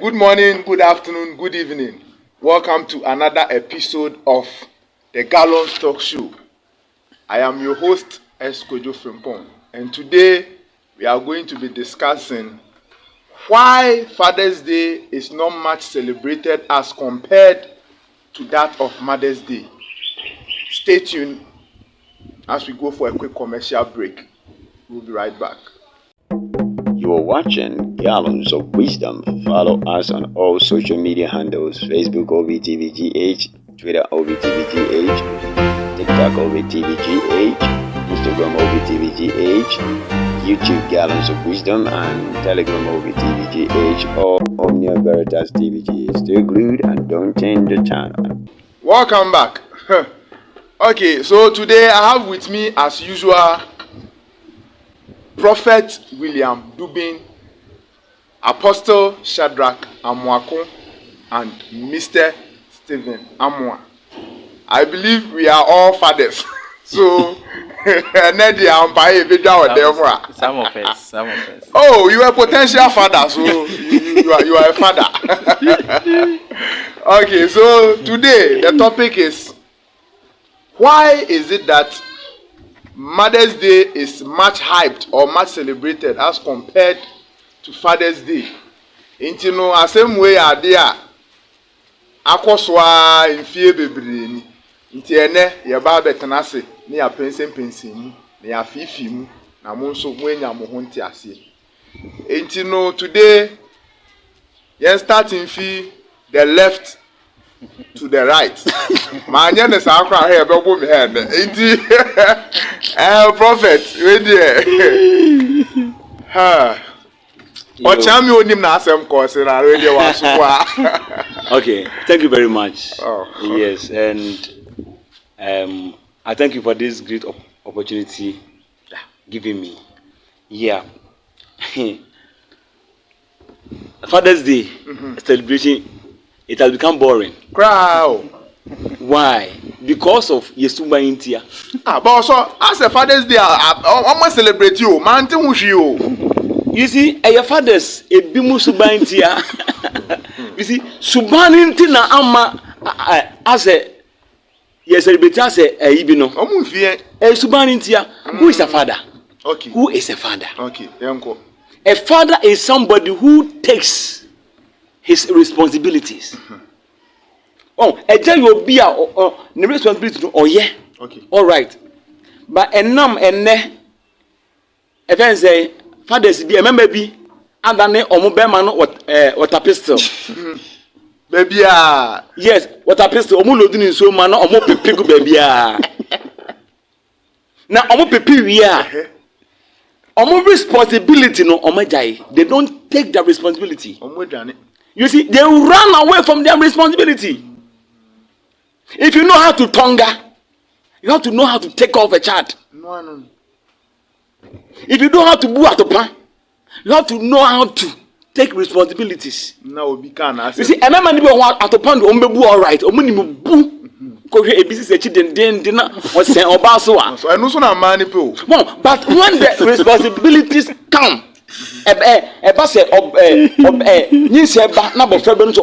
Good morning, good afternoon, good evening. Welcome to another episode of the Gallons Talk Show. I am your host, Eskojo Frimpong, and today we are going to be discussing why Father's Day is not much celebrated as compared to that of Mother's Day. Stay tuned as we go for a quick commercial break. We'll be right back. You are watching Gallons of Wisdom. Follow us on all social media handles: Facebook OVTVGH, Twitter OVTVGH, TikTok OVTVGH, Instagram OVTVGH, YouTube Gallons of Wisdom, and Telegram OVTVGH or Omnia Veritas TVG. Stay glued and don't change the channel. Welcome back. Okay, so today I have with me, as usual, Prophet William Dubin, Apostle Shadrach Amuakun, and Mr. Stephen Amwa. I believe we are all fathers. So, some of us. Oh, you are a potential father, so you are a father. Okay, so today the topic is, why is it that Mother's Day is much hyped or much celebrated as compared to Father's Day? Inti no asem way ade a akoswa mfie bebre ni. Inti ene ye ba betena se ne ya pensen mu, ne ya fifi mu, na mo nso mo enya mo ho nti ase. Inti no today yen starting fi the left to the right. Manya ne sa akwa here be bo me here. Inti prophet we there. Ha. Ochami onim na asem ko se na we there was kwa. Okay, thank you very much. Oh. Yes, and I thank you for this great opportunity given me. Yeah. Father's Day celebration, it has become boring. Crowd. Why? Because of Yesumba Intia. But also, as a Father's Day, I must celebrate you. Man, you see, your fathers, a bimu Suba Intia. You see, Subanintina Ama as a celebrate as a Ibino. A Subanintia. Who is a father? Okay. Who is a father? Okay, Yanko. A father is somebody who takes his responsibilities. Oh, a judge will be the responsibility to, oh yeah. Okay. All right. But a num and ne, if I say, fathers be a member be, and then or man what a pistol. Baby, Yes, what a pistol, Omulodin so man, or more pick baby. Now, Omo pipi we are. Omo responsibility no omajai. They don't take their responsibility. You see, they run away from their responsibility. If you know how to tonga, you have to know how to take off a child. No. If you know how to boo at the pan, you have to know how to take responsibilities. Now we can. You see, a man be at the pan, ombebu all right, omuni boo. Because a business dinner or say obasoa. So I know so na money people. But when the responsibilities come, a basse Niseba number February to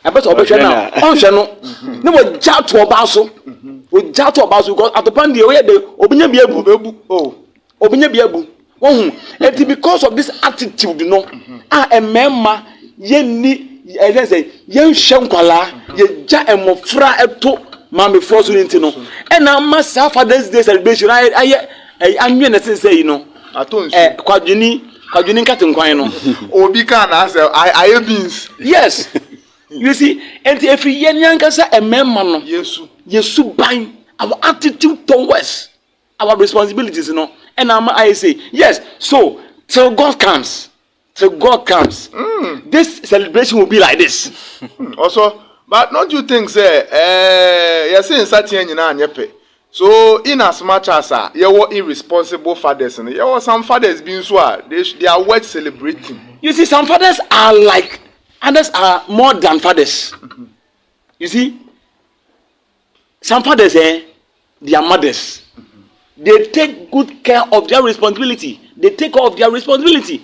a best of now. On channel, no one jat to Obaso, with jat to Obaso, because at the pan the way the Obinia Biabu, Obinia Biabu. And because of this attitude, you know, a member, ye as I say, young Shankwala, ye ja and mofra eto, mammy frozen into no. And I must have Father's Day celebration. I'm going to say, you know, I told you, Quadrini Caton Quino. Obi can answer, I beans. Yes. You see, and if you young a member, yes, buying our attitude towards our responsibilities, you know. And I say, yes, so till God comes. This celebration will be like this. Also, but don't you think, say, you're saying certain you know, so in as much as you were irresponsible fathers, and there were some fathers being so they are worth celebrating. You see, some fathers are like others are more than fathers. You see, some fathers, they are mothers. They take good care of their responsibility. They take care of their responsibility.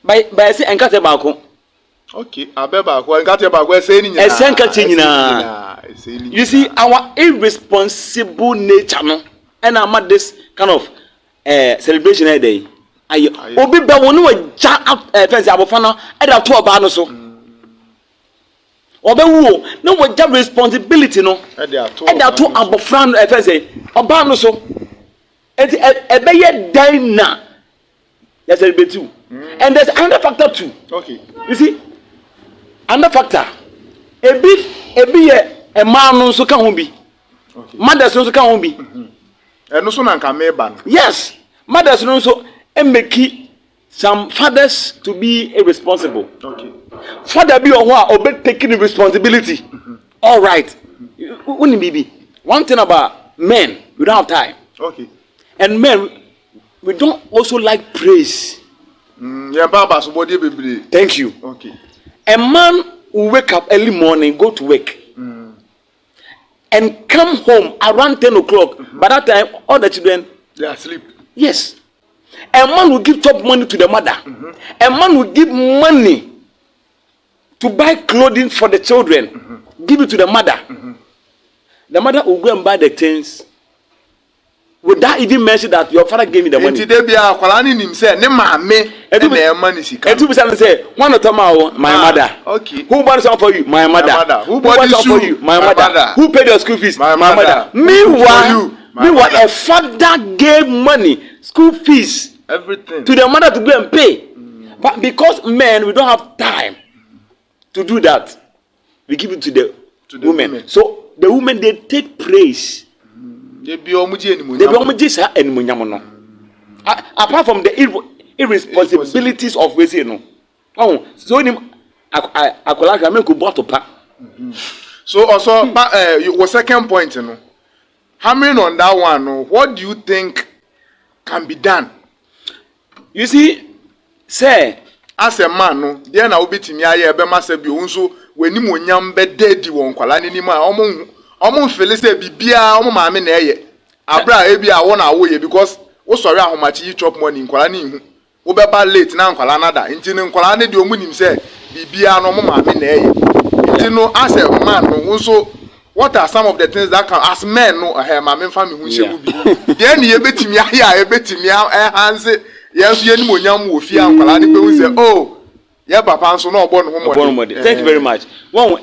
By say enkate bako. Okay, abeba ko nkate ba ko ese ni nyina. Ese nkate nyina. You see our irresponsible nature no and am this kind of celebration day. Ayo obi ba wonu wa ja fence abofa no e da to oba no so. Oba wo no wa ja responsibility no e da to abofra no fence oba no so. Enti ebe ye dan na ya celebrate too. And there's another factor too. Okay. You see another factor. Ebi a man no so ka ho bi. Okay. Mothers no so ka ho bi. No so na nka meba no. Yes. Mothers no so make some fathers to be irresponsible. Okay. Father be or who obey taking the responsibility. All right. One thing about men, we don't have time. Okay. And men, we don't also like praise. Thank you. Okay. A man will wake up early morning, go to work, and come home around 10 o'clock. By that time, all the children they are asleep. Yes. A man will give top money to the mother. A man will give money to buy clothing for the children. Give it to the mother. The mother will go and buy the things. Would that even mention that your father gave me the money? Today be a kwalani nim say ne maame e na money sika. And two people say one of them my mother. Okay. Who bought something for you? My mother. Who bought something for you? My mother. Who paid your school fees? My mother. Meanwhile, a father gave money, school fees, everything to the mother to go and pay. But because men, we don't have time to do that, we give it to the women. So the women, they take praise. They be almost apart from the irresponsibilities of race, you know. Oh, so I make a bottle pack. So also, your second point, you know, hammering on that one. What do you think can be done? You see, say as a man, no, there na obi timi aye ebe ma se bi onso weni monyam be dedi won kwala ni ma omo fele se bibia omo maame na eye abra e bia wo na wo ye because wo sori ahomachi yi chop money kwala ni hu wo be ba late na kwala nada nti ne kwala ne de omu nim se bibia no omo maame na eye nti no as a man no onso what are some of the things that can as men no maame fa me hu shemu bi there ni ye betimi aye e betimi hanse yes ye ni monyam wo fi ankwala ni pe hu se oh yeah papa nso no obo no ho thank you very much one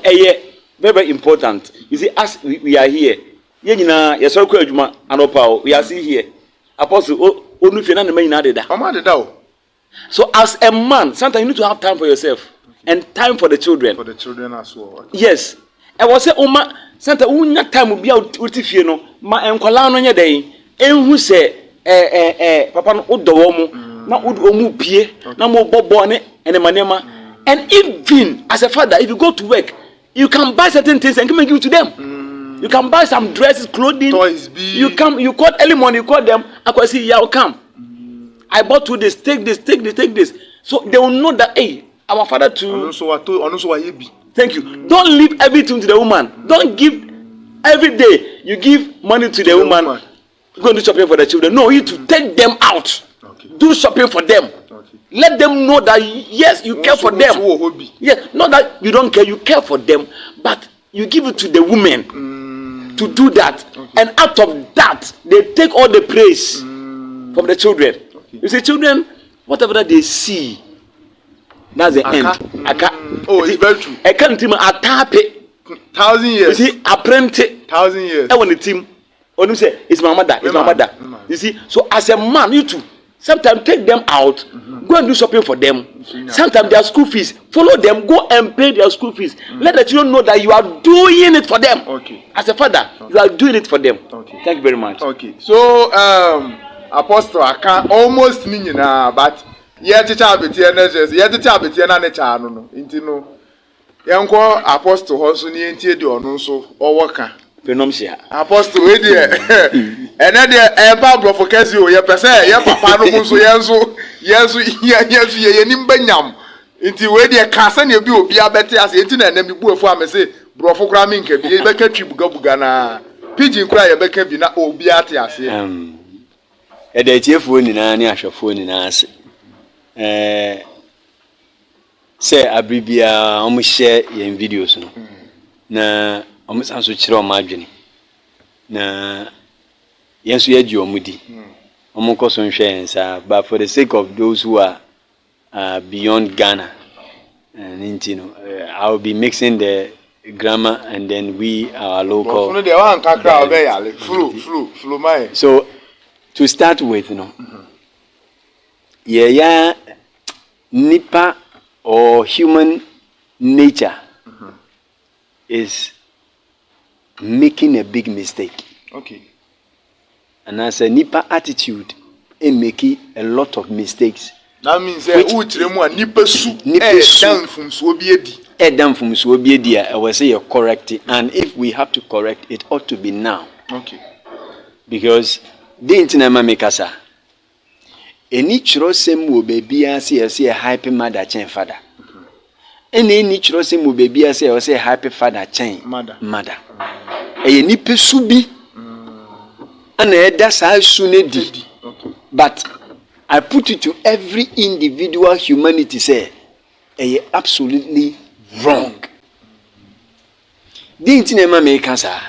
very important. You see, as we are here, we are still here. Apostle, so as a man, sometimes you need to have time for yourself and time for the children. For the children as well. Yes. I was say, Oma, sometimes we not time will be out with you know. My enkwala no nya day. En who say, papa no odo womu, na odo omu pie, na mo bobo ne ene manema. And even as a father, if you go to work, you can buy certain things and come and give it to them. You can buy some dresses, clothing. Toys, you call early morning, you call them. I can see, yeah, I'll come. I bought 2 days, take this. So they will know that, hey, our father too. Thank you. Don't leave everything to the woman. Don't give every day. You give money to the woman. Go and do shopping for the children. No, you to take them out. Okay. Do shopping for them. Let them know that yes, you care for them. Yes, not that you don't care, you care for them, but you give it to the women to do that. Okay. And out of that, they take all the praise from the children. Okay. You see, children, whatever that they see, that's the end. Oh, it's very true. I can't even attack it. 1,000 years. You see, apprentice. 1,000 years. I want the team. When you say, it's my mother, it's my mother. You see, so as a man, you too. Sometimes take them out, go and do shopping for them. Sometimes their school fees, follow them, go and pay their school fees. Let the children know that you are doing it for them. Okay. As a father, you are doing it for them. Okay. Thank you very much. Okay. So, Apostle, I can almost mean now, but yet the child between us, yet the child between an child, no, into no. Young Apostle Hosuni and Tiedo, no, so, or worker. Apostle, we dear, and then the Pablo for Casio, your person, your papa, yes, ye nimbenyam. Into where the Cassan, you be a better as internet, and you go for me say, Brofo Gramming can be a better trip Gabugana. Pigeon cry a better be not all beati as a day phone in any asha phone in us. say abribia omo share your videos no. Na omo san so kire omo adwene. Na yenso ye di omo di. Omo ko so nhwe ensa, but for the sake of those who are beyond Ghana, and you know, I will be mixing the grammar and then our local. So to start with, you know, yeah, nipa or human nature is making a big mistake. Okay. And as a nipa attitude, it making a lot of mistakes. That means nipa su Edam from Swabiedia, I will say you're correct. And if we have to correct, it ought to be now. Okay. Because the internet makasa. Any churosem will be a happy mother chain father. Any churosem will be a happy father chain mother. A nipe subi and that's how soon it did. But I put it to every individual humanity say, absolutely wrong. The internet makasa.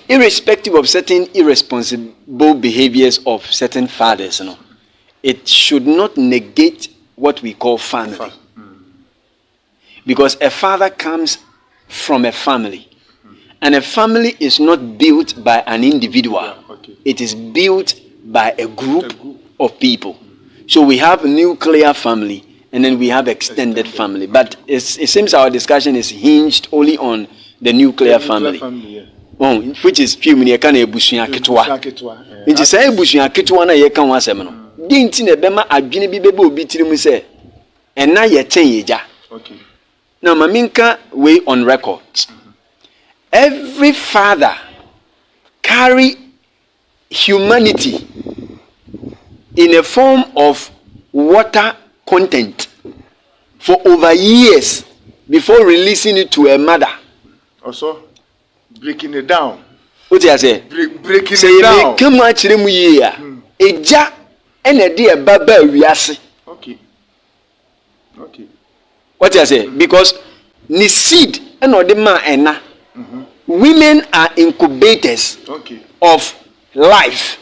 Irrespective of certain irresponsible behaviors of certain fathers, you know, it should not negate what we call family. Because a father comes from a family. And a family is not built by an individual. It is built by a group of people. So we have a nuclear family and then we have extended family. But it seems our discussion is hinged only on the nuclear family. Which is purely a kind of bushing akitwa. It is a bushing akitwa na ye kan wasem no. Dinti na bema adwene bi bebe obi tiri mu se and na ye ten yeja. Okay. Now maminka way on record. Every father carry humanity in a form of water content for over years before releasing it to a mother. Also breaking it down. What I say? Breaking it down. Say come actually mu year. Eja ene de baba wiase. Okay. Okay. What I say? Because ni seed eno de ma ena. Women are incubators of life.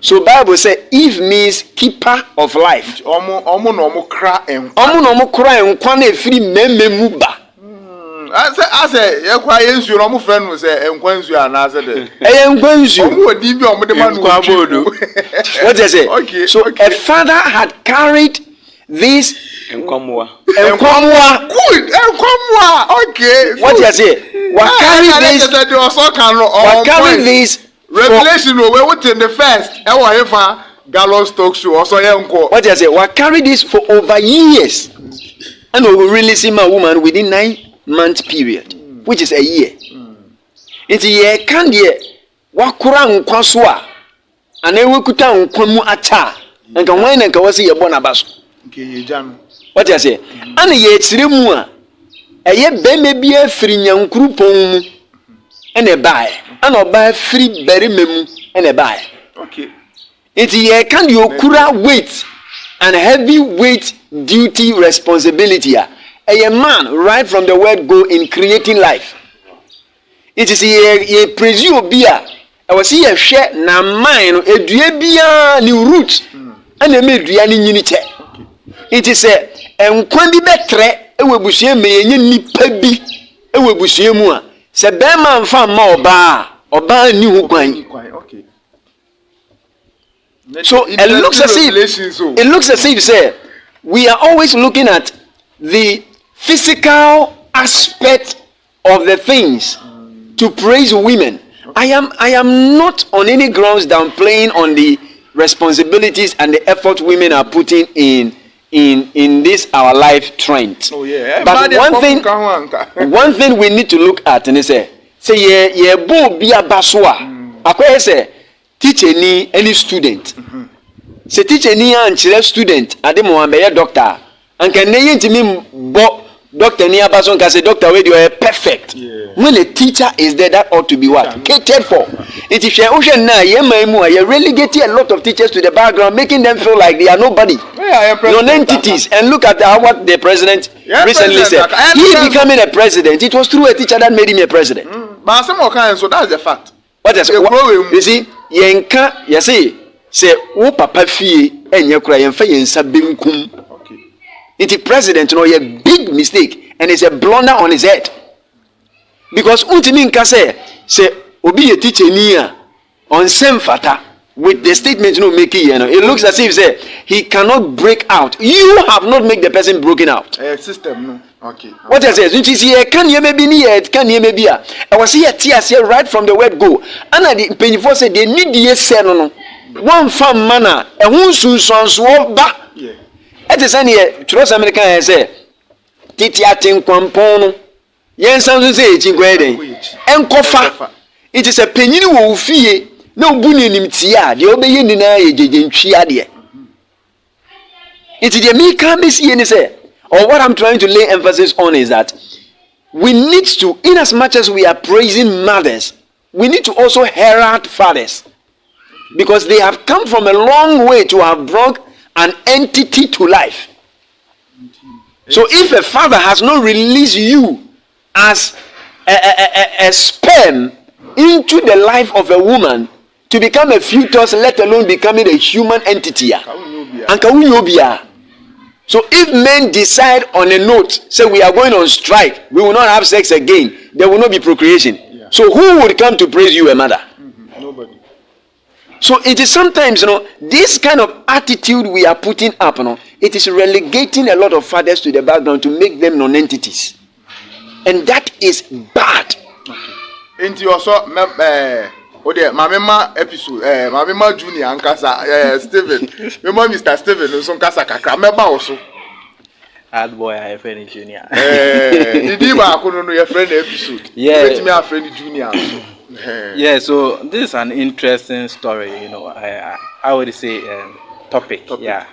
So Bible says Eve means keeper of life. Omo no kra enkwa na efiri mememu ba. I say ye kwa yensu no mo friend no say enkwansu anase de. Enkwansu. Omo odi bi omo de ma no kwa bodo. What I say? Okay, so a father had carried this enkwamwa. Good. Enkwamwa. Okay. So, what you say? What carry this revelation we within the first Gallows talk show also yenko. What you say? What carry this for over years. And we will release him a woman within 9-month period, which is a year. It's a year can ye wakura nkwa so a ana ewekuta nkwa mu acha nka wan nka wasi ye bona baso. Okay, ye jam. What you say? Ana ye chire mu a eye beme bia firi nyankuru pon mu ene bae ana oba firi beri memu ene bae. Okay. It ye can you okura weight and heavy weight duty responsibility a man right from the word go in creating life. It is ye presume bia I was see a share na mine edua bia ni root ana me dua ni nyini che. It is a enkwa bi betre ewebusue me yenye nipa bi ewebusue mu a se be ma mfa ma oba ni hu kwan. Okay. So it looks as if say we are always looking at the physical aspect of the things to praise women. I am not on any grounds downplaying on the responsibilities and the effort women are putting in this our life trend. Oh yeah. But one thing we need to look at and say ye bo bia basoa. Akoye say teacher ni any student. Say teacher ni anchire student ade mo ambe doctor. Anka ne yintimi bo doctor ni abaso nka say doctor we dey perfect. Yeah. when a teacher is there, that ought to be what? Catered for. It is you relegating a lot of teachers to the background, making them feel like they are nobody. Non-entities. And look at what the president recently said. He becoming a president, it was through a teacher that made him a president. But some kind, so that's the fact. What is it? You see, yenka, you see, say, oh, papa fee, and you cry and fay and sabinkum. It's a president, you know, a big mistake, and it's a blunder on his head. Because Utiminka say, Obi a teacher near on same fata with the statement you know making, you know, it looks as if say he cannot break out. You have not made the person broken out. System, no. Okay. What I say, which is here, can you maybe near it, can you maybe? I was here tears here right from the word go. And I the penny for say they need the yes, no. One farm manner, and who soon swap back. Yeah. It is any trust American I say, Titia Tin Quampono, Yen Samson say, Chinquede, and Kofa. It is a penny who fee, no bunny in Tia, the obeying in a Chiadia. It is a me can't be seen, say. Or what I'm trying to lay emphasis on is that we need to, in as much as we are praising mothers, we need to also herald fathers. Because they have come from a long way to have brought an entity to life. So if a father has not released you as a sperm into the life of a woman to become a fetus, let alone becoming a human entity. So if men decide on a note, say we are going on strike, we will not have sex again, there will not be procreation. Yeah. So who would come to praise you, a mother? Nobody. So it is sometimes, you know, this kind of attitude we are putting up, you know, it is relegating a lot of fathers to the background to make them non-entities. And that is bad. Okay. Into also, my mama episode, my mama Junior and Kasa, Steven, my Mr. Steven, so Kasa Kaka, my also. Ad boy, I have friend Junior. Did you know your friend episode? Yeah. Let me have friend Junior. Yeah, so this is an interesting story, you know. I would say topic. Yeah,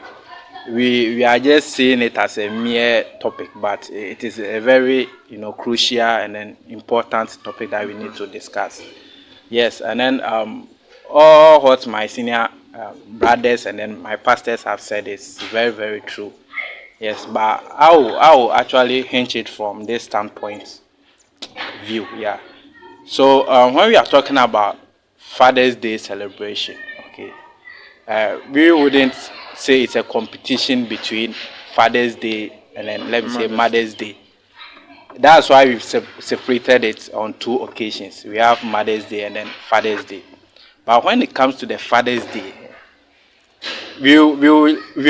we are just seeing it as a mere topic, but it is a very, you know, crucial and then important topic that we need to discuss. Yes, and then all what my senior brothers and then my pastors have said is very, very true. Yes, but I will actually hinge it from this standpoint view. Yeah. So when we are talking about Father's Day celebration, okay, we wouldn't say it's a competition between Father's Day and then let me say Mother's Day. That's why we've separated it on two occasions. We have Mother's Day and then Father's Day. But when it comes to the Father's Day, we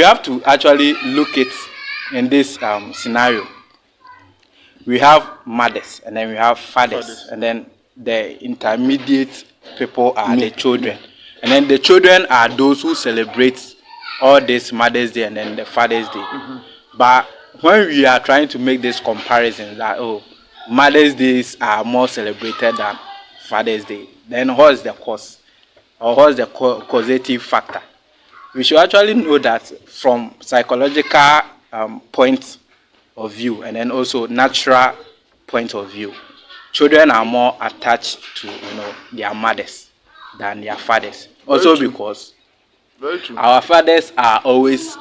have to actually look at in this scenario. We have mothers and then we have fathers. And then the intermediate people are the children. And then the children are those who celebrate all this Mother's Day and then the Father's Day. But when we are trying to make this comparison that, oh, Mother's Days are more celebrated than Father's Day, then what is the cause? Or what is the causative factor? We should actually know that from psychological point of view and then also natural point of view, children are more attached to, you know, their mothers than their fathers. Also because our fathers are always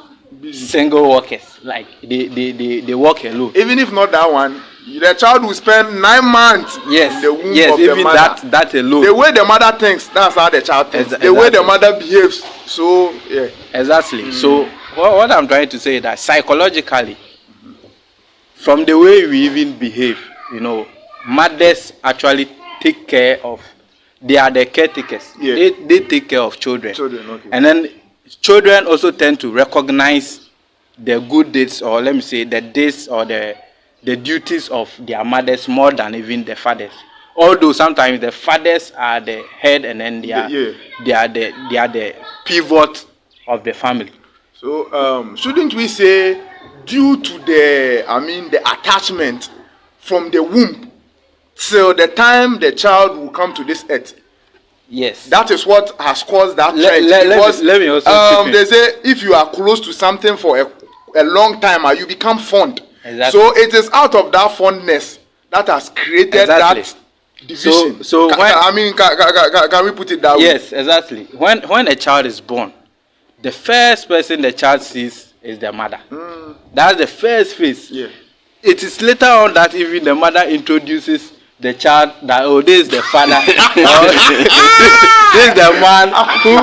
single workers, like they work alone. Even if not that one, the child will spend 9 months in the womb of the mother. That alone. The way the mother thinks, that's how the child thinks. The way the mother behaves. So yeah. Exactly. So what I'm trying to say is that psychologically, from the way we even behave, you know, mothers actually take care of. They are the caretakers. Yeah. They take care of children. Okay. And then children also tend to recognize the good deeds, or let me say the deeds or the duties of their mothers more than even the fathers. Although sometimes the fathers are the head and then they are the pivot of the family. So shouldn't we say due to the attachment from the womb till the time the child will come to this earth? Yes. That is what has caused that trend. Let me also they say if you are close to something for a long time, you become fond. Exactly. So it is out of that fondness that has created that division. So Can we put it that way? yes, exactly. When a child is born, the first person the child sees is the mother. That's the first face. Yeah. It is later on that even the mother introduces the child that this is the father. This is the man who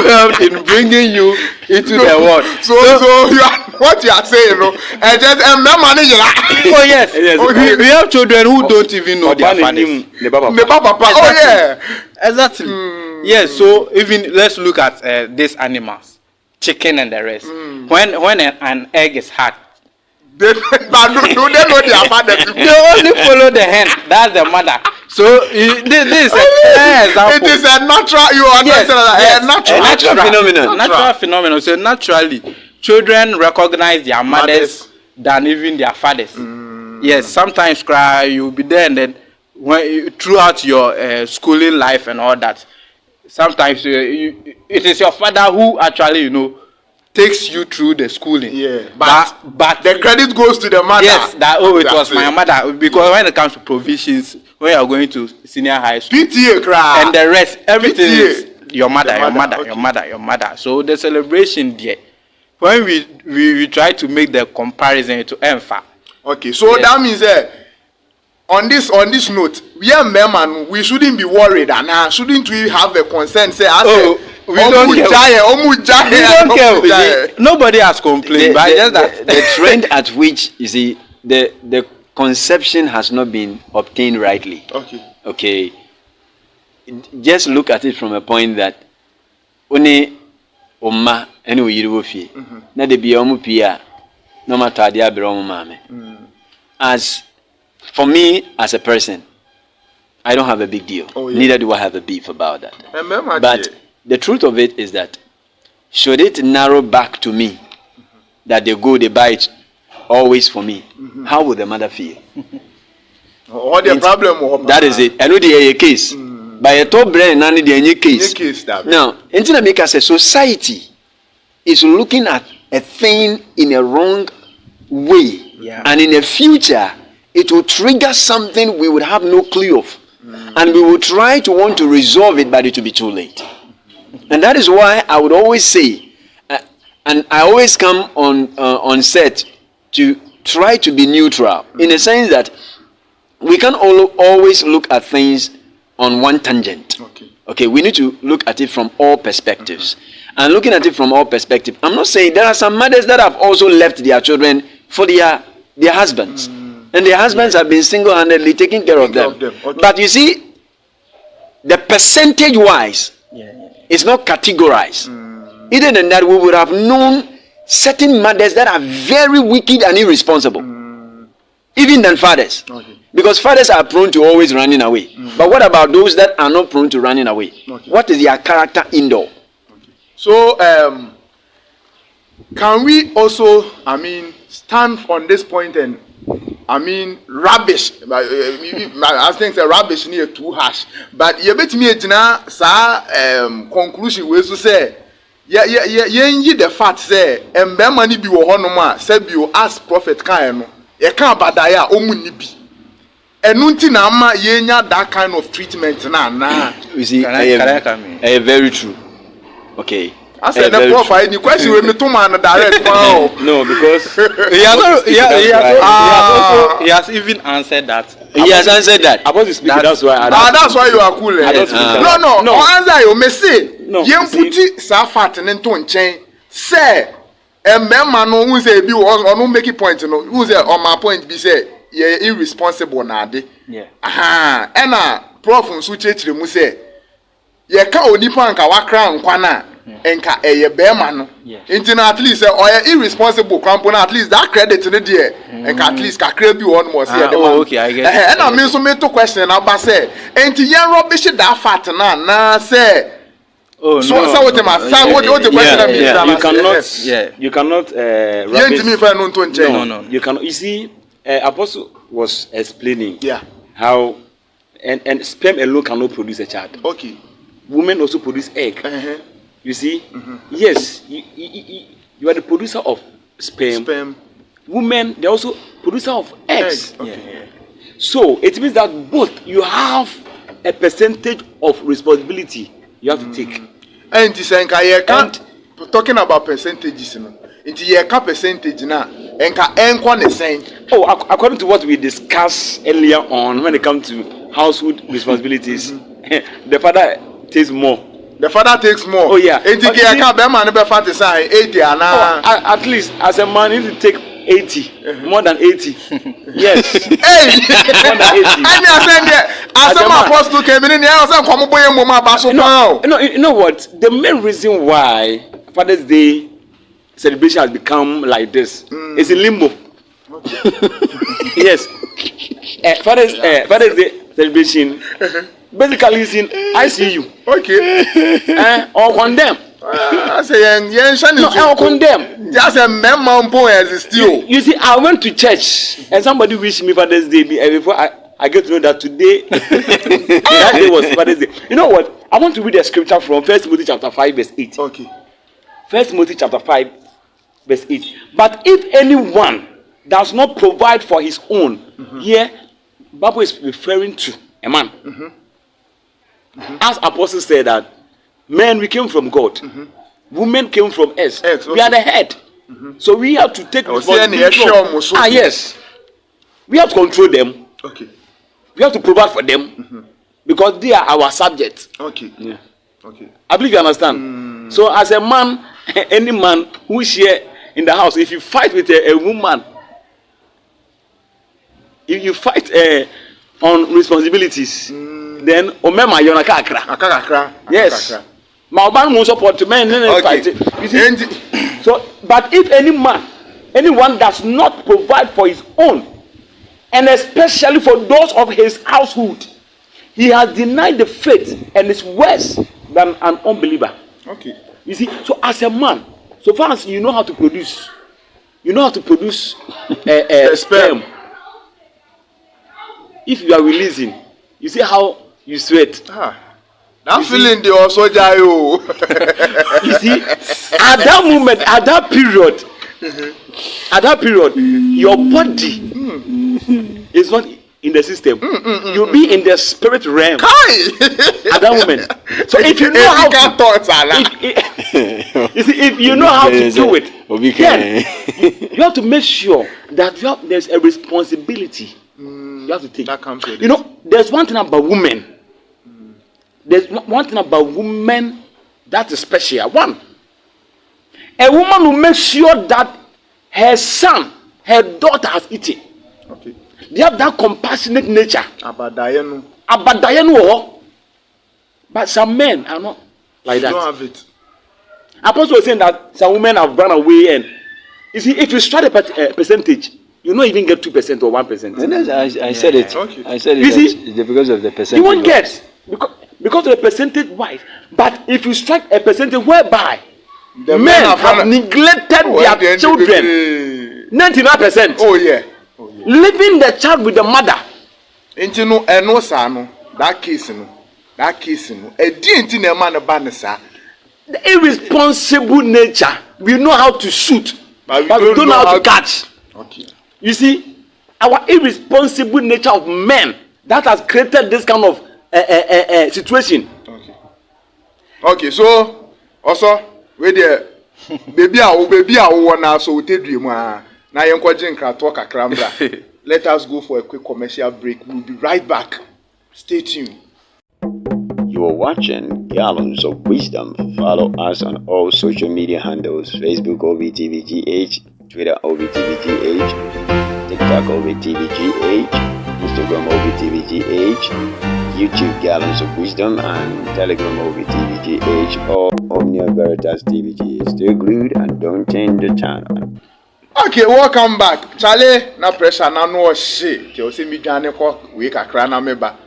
helped in bringing you into the world. So what you are saying, just manager. Oh yes, we have children who don't even know their fathers. The papa. Oh yeah. Exactly. Yes. So even let's look at these animals, chicken and the rest. When an egg is hatched, They know their father. they only follow the hen. That's the mother. So this is a clear example. It is a natural. You understand? A natural phenomenon. Natural phenomenon. So naturally, children recognize their mothers than even their fathers. Yes, sometimes cry. You'll be there, and then throughout your schooling life and all that, sometimes it is your father who actually takes you through the schooling. Yeah, but the credit goes to the mother. Yes, it was my mother, because when it comes to provisions, when you are going to senior high school, PTA cry and the rest, everything PTA. is your mother. Okay. Your mother. So the celebration there, when we try to make the comparison to Enfa. Okay, so that means on this note, we shouldn't be worried, and shouldn't we have a concern? We don't care. Nobody has complained, but just that the trend at which you see the conception has not been obtained rightly. Okay. Just look at it from a point that only Oma anyway you will feel. Na de be omu pia no matter dia be omu mame. As for me as a person, I don't have a big deal. Neither do I have a beef about that. But the truth of it is that should it narrow back to me that they buy it always for me, how would the mother feel? Or the problem? That is it. I know the case. By a top brand, none of the case. Now, Intina Mika says society is looking at a thing in a wrong way. Yeah. And in the future, it will trigger something we would have no clue of. And we will try to want to resolve it, but it will be too late. And that is why I would always say, and I always come on set to try to be neutral, in the sense that we can always look at things on one tangent. Okay, we need to look at it from all perspectives. And looking at it from all perspectives, I'm not saying there are some mothers that have also left their children for their husbands. And their husbands have been single-handedly taking care of them. But you see, the percentage-wise, it's not categorized. Other than that, we would have known certain mothers that are very wicked and irresponsible, even than fathers. Because fathers are prone to always running away. But what about those that are not prone to running away? What is their character indoor? So, can we also, stand on this point and, rubbish. I think the rubbish near too harsh. But you bet me conclusion was to say, the fact say, and money be honoma, said you ask Prophet Kaino, you can't badaya, omunibi. And nuntinama yenya that kind of treatment na. You see, very true. Okay. I said the profile. The question with me to man direct. No, because he has even answered that. He has answered that. About to speak. That's why. That's why you are cool. No. Answer you. Me say. No. You put Safat and Tonchen. Say. And man who say be or no make a point. No. Who say on my point be say. Yeah, irresponsible nade. Yeah. Aha. Ena prof nsuche mu say. Ye ka onipa nka wakra nkwa na. Enka eye bema no. Intina at least irresponsible crampo at least that credit in there. Enka at least kakra bi one more say okay, I get. And I mean so me to question about say enti yen rubbish that fat na say. Oh no. So what the question you cannot No. You cannot. You see, Apostle was explaining how and sperm alone cannot produce a child. Okay. Women also produce egg. You see? Yes, you are the producer of sperm. Women, they also producer of eggs. Okay. So it means that both you have a percentage of responsibility you have to take. And talking about percentages, no. Into your percentage now, enka the same. Oh, according to what we discussed earlier on, when it comes to household responsibilities, the father takes more. The father takes more. Oh yeah. At least as a man, you need to take 80, more than 80. Yes. Hey, more than 80. As a apostle came in, you know what? The main reason why Father's Day celebration has become like this is in limbo. Yes. Father's Day celebration basically is in ICU. Okay. Or condemn. I say, or condemn. Just a member still. You see, I went to church and somebody wished me Father's Day before I get to know that today that day was Father's Day. You know what? I want to read a scripture from 1 Timothy chapter 5 verse 8. Okay. 1 Timothy chapter 5 verse 8. But if anyone does not provide for his own, here Bible is referring to a man. As Apostle said that men we came from God, women came from us. Okay. We are the head, so we have to take responsibility. Yes, we have to control them. Okay. We have to provide for them because they are our subjects. Okay. Yeah. Okay. I believe you understand. So as a man, any man who is here in the house, if you fight with a woman, if you fight on responsibilities, then omema yona kakra. Yes. My man will support to men fight. You see? So, but if anyone does not provide for his own, and especially for those of his household, he has denied the faith and is worse than an unbeliever. Okay. You see, so as a man, so far as you know how to produce, sperm. If you are releasing, you see how you sweat. That feeling they also jayo. You see, at that moment, at that period, your body is not in the system. You'll be in the spirit realm at that moment. So if you know how if you know how to do it, then you have to make sure that there's a responsibility you have to take. That comes with there's one thing about women. There's one thing about women that is special. One, a woman will make sure that her son, her daughter has eaten. Okay. They have that compassionate nature. Abadayenu. But some men are not like that. You don't have it. Apostle was saying that some women have run away, and you see, if you start a percentage, you don't even get 2% or 1%. I said it. Okay. I said it. You see, because of the percentage. you won't get because of the percentage wise. But if you strike a percentage whereby The men have neglected their children, 99%. Oh yeah. Leaving the child with the mother. That case no. The irresponsible nature. We know how to shoot, but we don't know how to catch. Okay. You see, our irresponsible nature of men that has created this kind of situation. Okay. So also we there baby wanna so we take dream na yenkwaje nkrato kakrambra. Let us go for a quick commercial break. We'll be right back. Stay tuned. You are watching Gallons of Wisdom. Follow us on all social media handles: Facebook OBTVGH, Twitter OBTVGH, TikTok OBTVGH, Instagram OBTVGH, YouTube Gallons of Wisdom, and Telegram OBTVGH or Omnia Veritas TVG. Stay glued and don't change the channel. Okay, welcome back. Charlie, na pressure na no shit. You see me dwane ko we kakra na meba.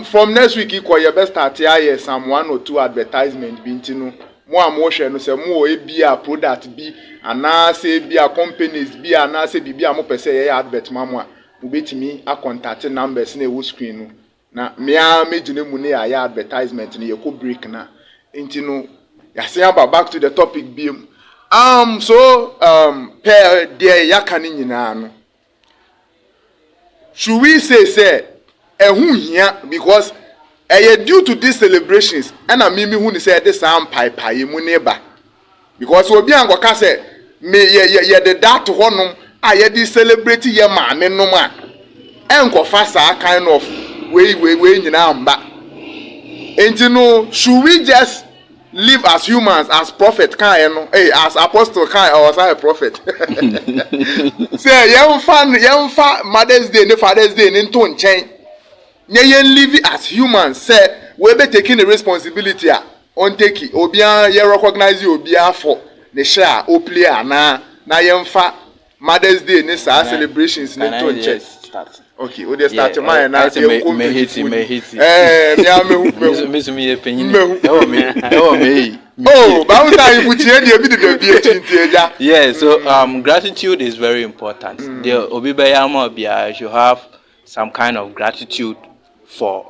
From next week you your best start here some 1 or 2 advertisement bi ntino. Mo hwe no se mo e bia product bi ana se bia companies bi ana se bibia mo pese ye advert mamo a mo betimi a contact numbers na e wo screen no. Na me a megine mu ne ya advertisement ne ye ko break na. Ntino ya say back to the topic bi. Per there yakani nyina no. should we say here because due to these celebrations and I mean who say this am pie mu neighbor because obi angoka say me ye the that honum ye dey celebrate ye maame no ma enkofa saa kind of we nyina amba enti no should we just live as humans as prophet kan no as apostle kan or as a prophet say yemfa Mother's Day ne Father's Day ne nto nchen nye live as humans say we be taking the responsibility on take it obian ye recognize you obian for the share o play na yemfa Mother's Day ne sa celebrations ne to nchen okay we dey start my na me hit me yeah, so gratitude is very important. The obibeyama should have some kind of gratitude for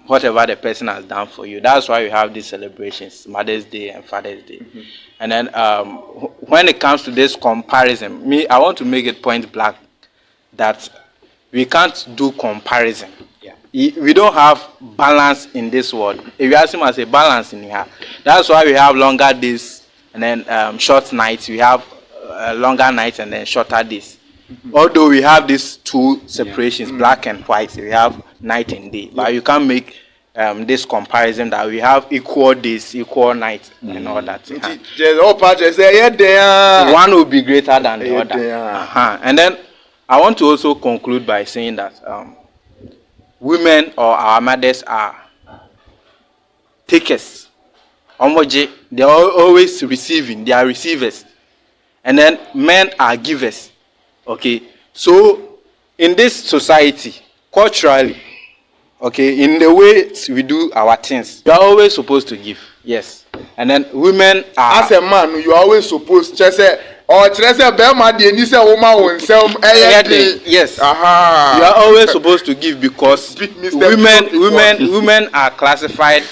whatever the person has done for you. That's why we have these celebrations, Mother's Day and Father's Day. And then when it comes to this comparison, I want to make it point blank that we can't do comparison. We don't have balance in this world. If you ask him as a balance in here, that's why we have longer days and then short nights. We have longer nights and then shorter days. Although we have these two separations, black and white, we have night and day. But you can't make this comparison that we have equal days, equal nights, and all that. One will be greater than the other. And then I want to also conclude by saying that women or our mothers are takers. They are always receiving. They are receivers. And then men are givers. Okay. So in this society, culturally, okay, in the way we do our things, you are always supposed to give. Yes. And then women are... As a man, you are always supposed to say, or yes. You are always supposed to give because women are classified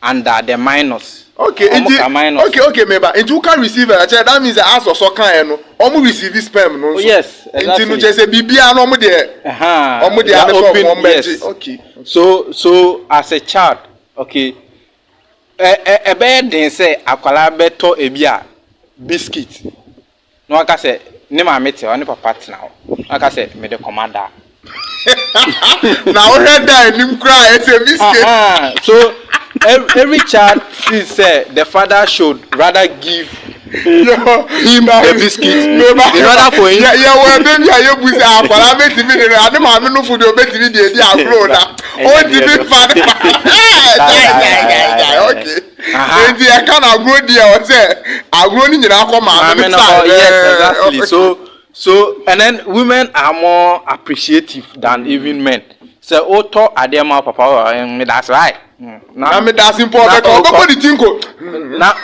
under the minors. Okay, okay, maybe and you can receive a child. That means the ass or so kind no. Omu receive sperm no. Yes, exactly. Into just a bibia no mo there. Omu there yes. Okay. So as a child, okay. A bed then say akwala beto ebia biscuit. No aka say ne ma mete o ne papa tena o. Aka say me the commander. Now head there nim cry it's a biscuit. So every child sees the father should rather give him the biscuit in order for him. Well, baby, I you put up. I bet you I don't know food. You bet you the agro now. Oh, the big father. Okay. I can't agree there. What say? Agro ni na come out. Yes, exactly. So and then women are more appreciative than even men. So auto adema papa that's right. Now me that's important. Go the tinko. Now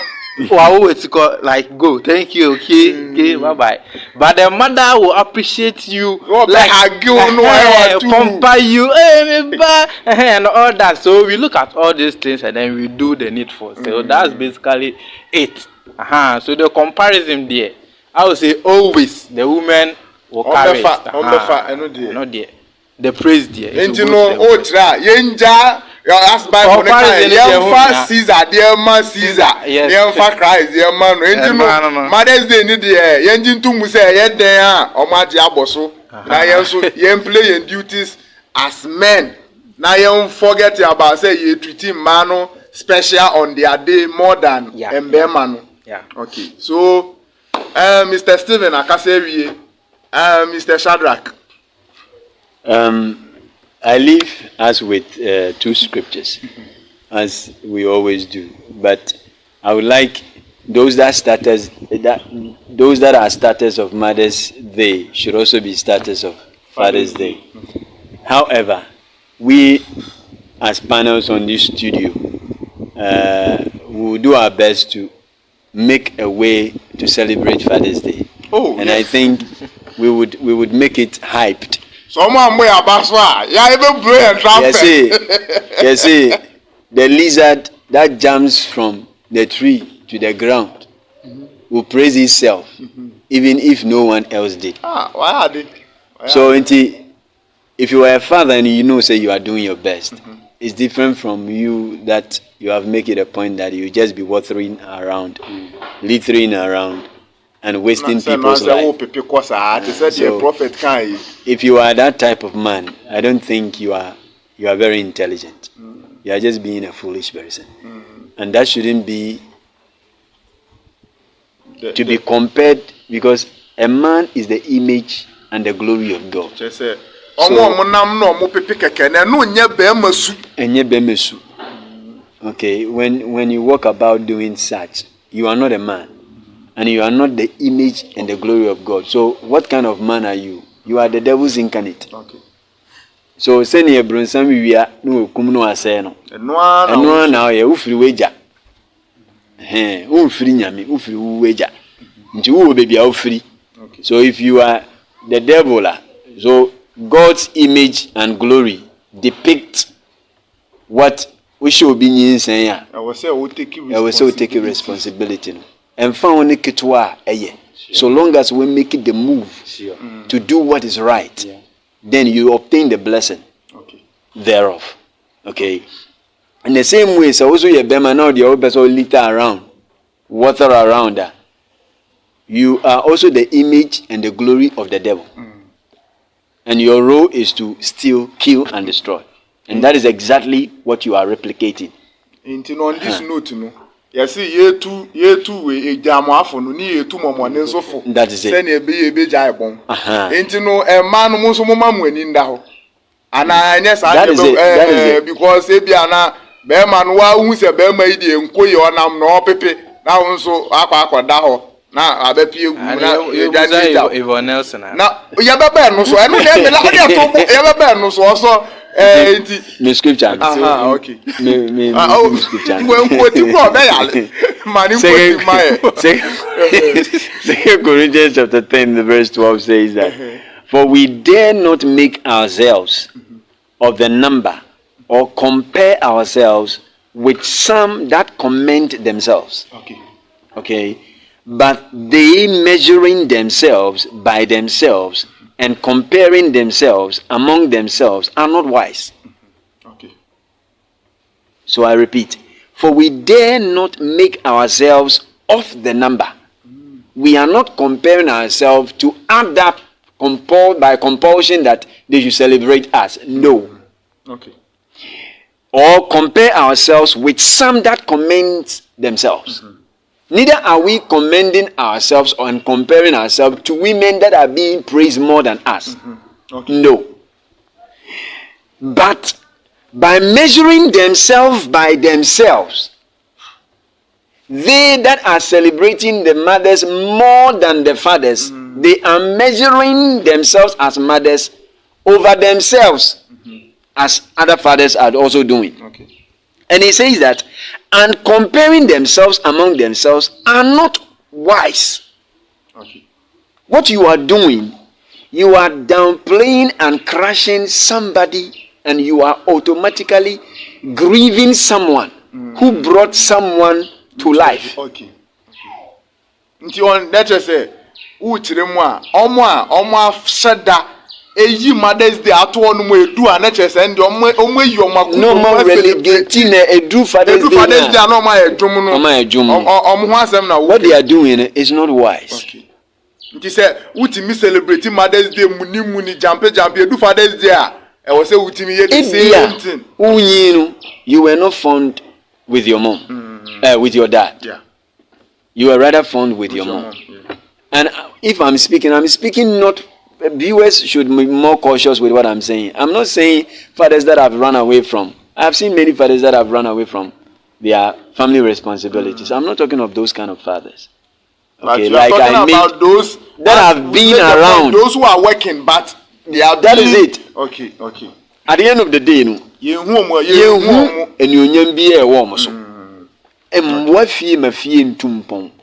wow, it's like go. Thank you. Okay, bye bye. But the mother will appreciate you, like pamper you, and all that. So we look at all these things and then we do the needful. So that's basically it. So the comparison there, I would say always the women will carry it. Not there. The praise there. And you know, yenja. That's Bible. Yemfa Caesar, dear man Caesar. Yemfa Christ, dear man. And you know, Mother's Day ni there. Yenjin tu muse yet there. Omaji aboso. Na yen play your duties as men. Na yen forget about say you treat him mano special on their day more than mano. Yeah. Okay. So, Mr. Stephen Akasewie, Mr. Shadrach. I leave us with two scriptures, as we always do. But I would like those that are starters of Mother's Day should also be starters of Father's Day. However, we as panels on this studio will do our best to make a way to celebrate Father's Day. I think we would make it hyped. Someone way abaswa. Yeah, even blow and trumpet. Yes, the lizard that jumps from the tree to the ground will praise itself, even if no one else did. Why are they? So, it if you are a father and you know, say you are doing your best, it's different from you that you have make it a point that you just be watering around, littering around, and wasting people's life. So, prophet can. If you are that type of man, I don't think you are very intelligent. You are just being a foolish person, and that shouldn't be to be compared, because a man is the image and the glory of God. Okay, when you walk about doing such, you are not a man, and you are not the image and the glory of God. So what kind of man are you? You are the devil's incarnate. Okay. So send ye bronsam wiya no kum no ase no. Eno na ye ufiri weja. Ufiri nyame, ufiri weja. Nti wo be bia ufiri. So if you are the devil, so God's image and glory depict what we should be nyinsɛn a. I will say we take responsibility. And found ketwa eye. So long as we make it the move to do what is right, then you obtain the blessing thereof. Okay. In the same way, so also you bema now the other person litter around, water around that. You are also the image and the glory of the devil. And your role is to steal, kill, and destroy. And that is exactly what you are replicating. On this note, yes, ye two we jamu afo no ni ye two momone nsofo. That is it. Say na ebe jai bon. Intino e man mo so mo mamu ani nda ho. Ana anya sa because e bia na be man wa hu se be ma ide enkoye onam na opepe na wo nso akwa da ho. Na abepie egu na Yvonne Nelson na ya bebe no so eno na me la ya to ya bebe no so so me scripture okay me scripture when quote ko be yale mani quote my 2 Corinthians chapter 10 the verse 12 says that for we dare not make ourselves of the number or compare ourselves with some that commend themselves. Okay. But they measuring themselves by themselves and comparing themselves among themselves are not wise. Okay. So I repeat, for we dare not make ourselves of the number. We are not comparing ourselves to other by compulsion that they should celebrate us. No. Okay. Or compare ourselves with some that commend themselves. Neither are we commending ourselves or comparing ourselves to women that are being praised more than us. Okay. No. But by measuring themselves by themselves, they that are celebrating the mothers more than the fathers, they are measuring themselves as mothers over themselves, as other fathers are also doing. Okay. And he says that, and comparing themselves among themselves are not wise. Okay. What you are doing, you are downplaying and crushing somebody, and you are automatically grieving someone who brought someone to life. Okay. Nti on that say, uchire mu a omo afshada eyi Mother's Day ato onu mu edu a na chese ndi omo yi omo no more relegating edu Father's Day na omo edum no omo ho asem na what they are doing is not wise. Okay. Nti say utimi celebrate Mother's Day muni jampe edu Father's Day a e wo say utimi ye the same thing. Unyinu, you were not fond with your mom. With your dad. Yeah. You were rather fond with your mom. Yeah. And if I'm speaking not. Viewers should be more cautious with what I'm saying. I'm not saying fathers that have run away from. I've seen many fathers that have run away from their family responsibilities. I'm not talking of those kind of fathers. Okay, like I mean, about those that have been around. Those who are working, but they are. That is it. Okay. At the end of the day, no.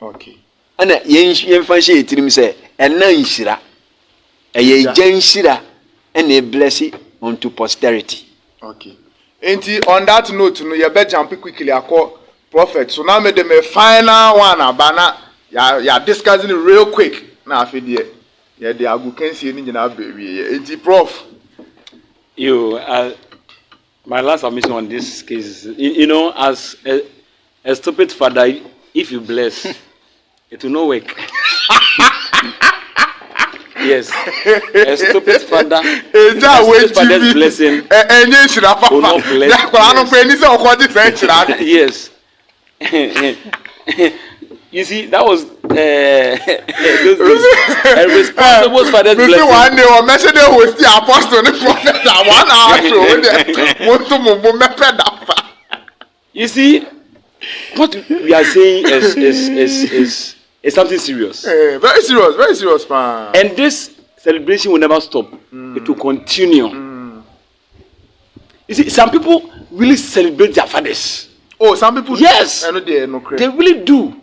Okay. And yen fancy etirim say ena nshira eye nshira and a blessing unto posterity. Okay. Enti on that note no ye be jump quickly akọ prophet. So now me the final one abana ya discussing it real quick na afi de ye de agu kansie ni nyina be wie. Enti prof my last submission on this case, as a stupid father, if you bless, it will not work. Yes, a stupid father, father's blessing will not bless. Yes. You see, that was a responsible father's blessing. One day, or message was the apostle, the prophet. You see, what we are saying is something serious. Very serious, man. And this celebration will never stop. It will continue. You see, some people really celebrate their fathers. Oh, some people. Yes, I know they no credit. they really do.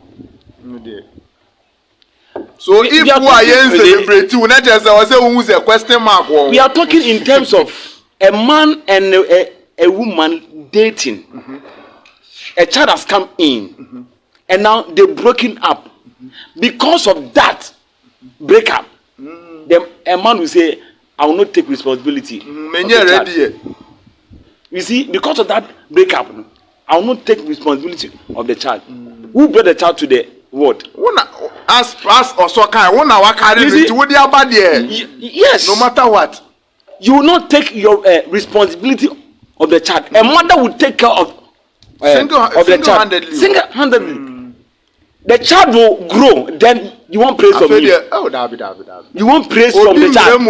So if you are celebrating, we not just say who's a question mark. We are talking in terms of a man and a woman dating. A child has come in, and now they're broken up. Because of that breakup, a man will say, "I will not take responsibility." You see, because of that breakup, I will not take responsibility of the child. Who brought the child to the world? As also kind, yes. No matter what, you will not take your responsibility of the child. A mother will take care of the child single-handedly. The child will grow. Then you want praise from you. Oh, you want praise from the child.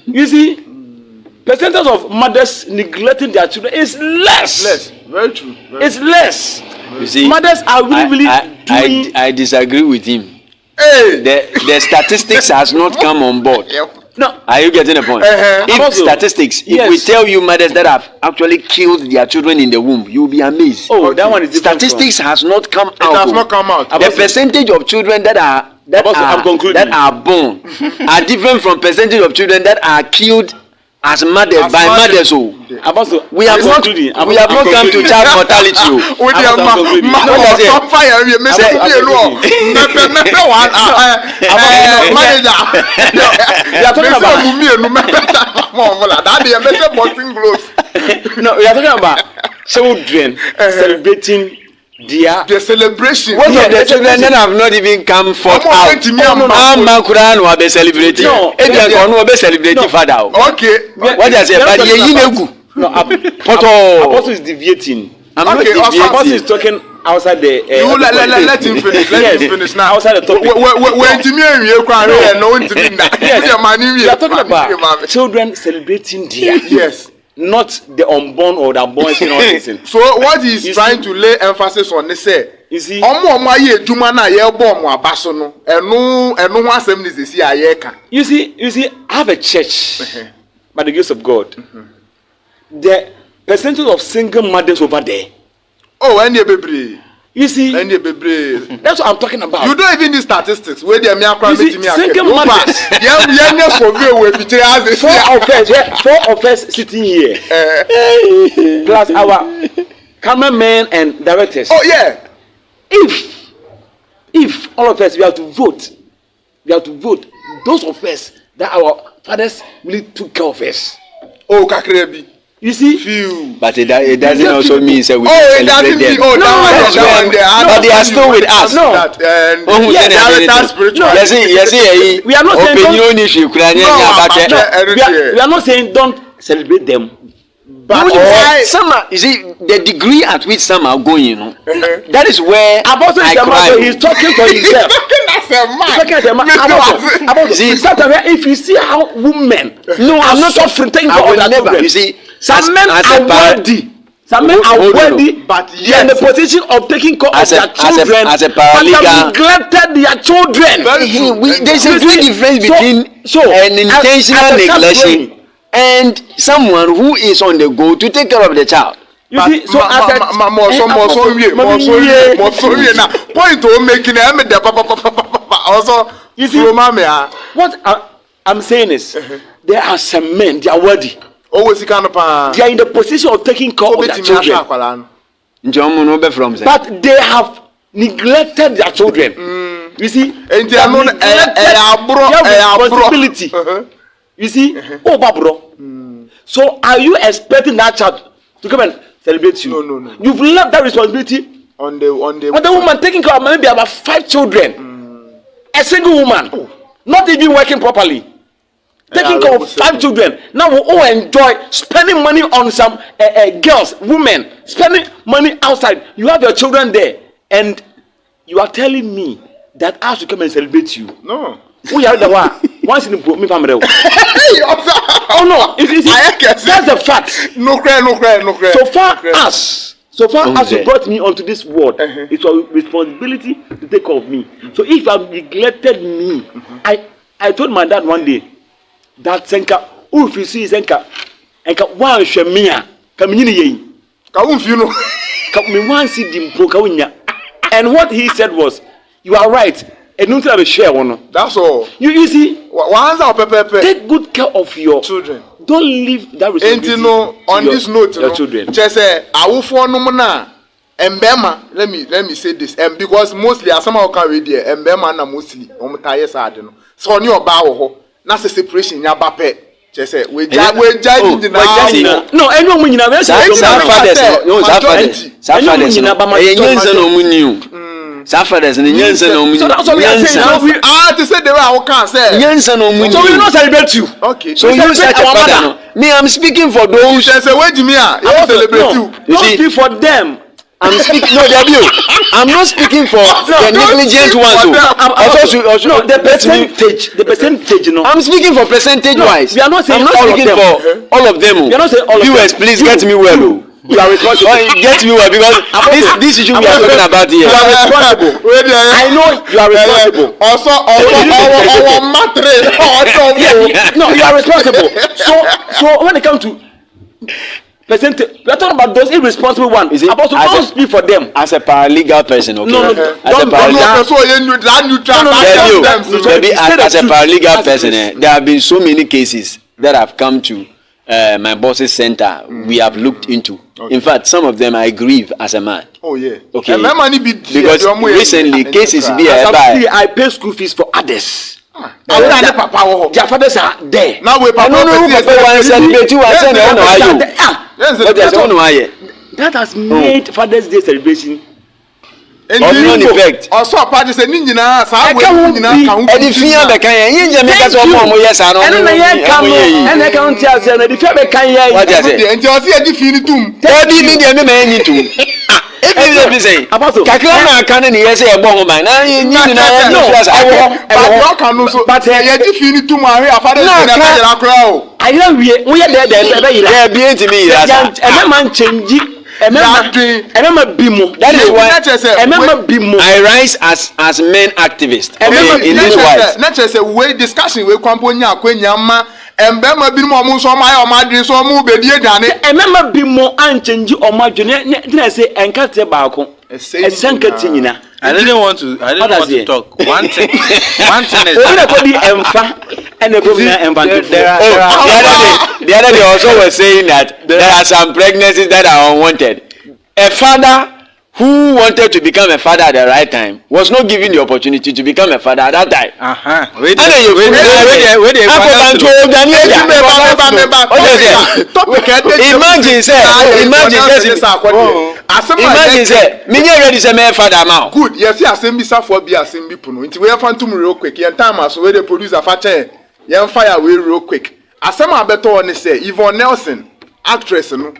You see, percentage of mothers neglecting their children is less. Very true. It's less. You see, mothers are really I disagree with him. Hey. The statistics has not come on board. No. Are you getting the point? If Also, statistics, yes. if we tell you mothers that have actually killed their children in the womb, you'll be amazed. Oh, that one is different. Statistics has not come out. It has not come out. The percentage of children that are born are different from percentage of children that are killed as mothers by mothers. We have not come to child mortality. No, we are talking about children celebrating their celebration. What of the children that have not even come forth out? Man could not be celebrating. No, be celebrating father. Okay. What does it say? No, Apostle is deviating. Apostle is talking outside the. Let him finish. Let him finish now. Outside the topic. We are talking about children celebrating their. Yes. Not the unborn or the born. So what he's trying to lay emphasis on is say, you see, you see, I have a church by the grace of God. The percentage of single mothers over there. Oh, and baby. You see, that's what I'm talking about. You don't even need statistics. Where they are single mothers. 4 of us sitting here, plus our cameramen and directors. Oh yeah. If all of us we have to vote, those of us that our fathers really took care of us. Oh, Kakrebi. You see, few. But it doesn't also mean that we celebrate them. But they are still with us. No. We are not we are not saying don't celebrate them. But some are, you see, the degree at which some are going, that is where Apostle I cry. He's talking for himself. If you see how women, I'm not talking about that never. You see, some men are worthy. Some men are worthy, but they are in the position of taking care of their children. As a but they have neglected their children. There's a great difference between an intentional neglection and someone who is on the go to take care of the child. You see, so point to making also. You see, what I'm saying is, there are some men, they are worthy. They are in the position of taking care of their children. But they have neglected their children. You see, they have responsibility. You see, oh, Babro, So are you expecting that child to come and celebrate you? No. You've left that responsibility on the but the woman taking care of maybe about 5 children. A single woman, not even working properly. Taking care of 5 children. Now we all enjoy spending money on some girls, women, spending money outside. You have your children there, and you are telling me that I should come and celebrate you. No. We are the one. Once in the family. Oh no, that's the fact. No cry. So far as you brought me onto this world, it's your responsibility to take care of me. So if you have neglected me, I told my dad one day that Senka, if you see Senka, Enka one shemia, kamini ye. And what he said was, you are right. And don't have a share one. That's all. You see, take good care of your children. Don't leave that responsibility on this note, your children. Just say, I will form no Mbema, let me say this, because mostly as somehow can read here, Mbema na mostly so on your bow, not a separation, ya bape. Just say, we judge no, anyone when you know, Safadas and Yansen on me. So that's what we are saying. To say the way I can't say. Yansen on me. So we will not celebrate you. Okay. So you such a father. Me, I'm speaking for those. You say, wait, Jimmy, I will celebrate you. Don't speak for them. I'm speaking. No, I'm not speaking for the negligent ones. No, the percentage, you know. I'm speaking for percentage wise. We are not saying I'm not speaking for all of them. We are not saying all of them. Viewers, please get me well. You are responsible. Get me well because this issue we are talking about here. You are responsible. I know you are responsible. Also, no, you are responsible. So when it comes to percentage, we are talking about those irresponsible ones. Is it? Don't speak for them. As a paralegal person, okay? No. As a paralegal person, there have been so many cases that have come to my boss's center. We have looked into. Okay. In fact, some of them I grieve as a man. Oh yeah. Okay. Because recently cases be I pay school fees for others. Their fathers are there. Now we That has made Father's Day celebration. And effect. Also, party say Nina, I can't be any fear the can you make us all yes, I don't know. And I can't tell you the fear can what does it? And you'll see a definitum. What do you mean the man to? If you say, Kakana can yes, a bomb man. But I definitum, I know we are there, be to me. A man change. That is why I rise as men activist. In this wise. Not just a way discussion with Componia, Quenyama, and Bema Bimo, so my Madrid, so move the dear Danny. I remember Bimo and change or my junior, did I say, and cut the balcony? I didn't want to talk. One thing is the other day also was saying that there are some pregnancies that are unwanted. A father who wanted to become a father at the right time was not given the opportunity to become a father at that time. Imagine say, me ready say me father now. Good, yes, yes, me for be as me puno. Nti we fan to me real quick. Yen time as we the producer fache. Yen fire we real quick. Asema beto one say Yvonne Nelson, actress no.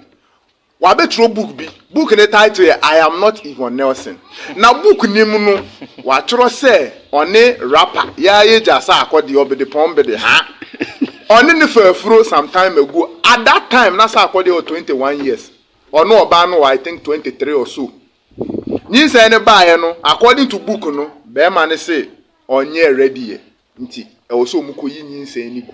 Wa be throw book bi. Book the title I am not Yvonne Nelson. Na book name no wa throw say one rapper. Ya ye jasa akodi obede pombede ha. One ne fafro some time ago. At that time na sa akodi 21 years. Ono oba no I think 23 or so. Nyi say ne ba ye no according to book no be man say onye ready ye. Nti e wo so mukoyi nyi say ni gu.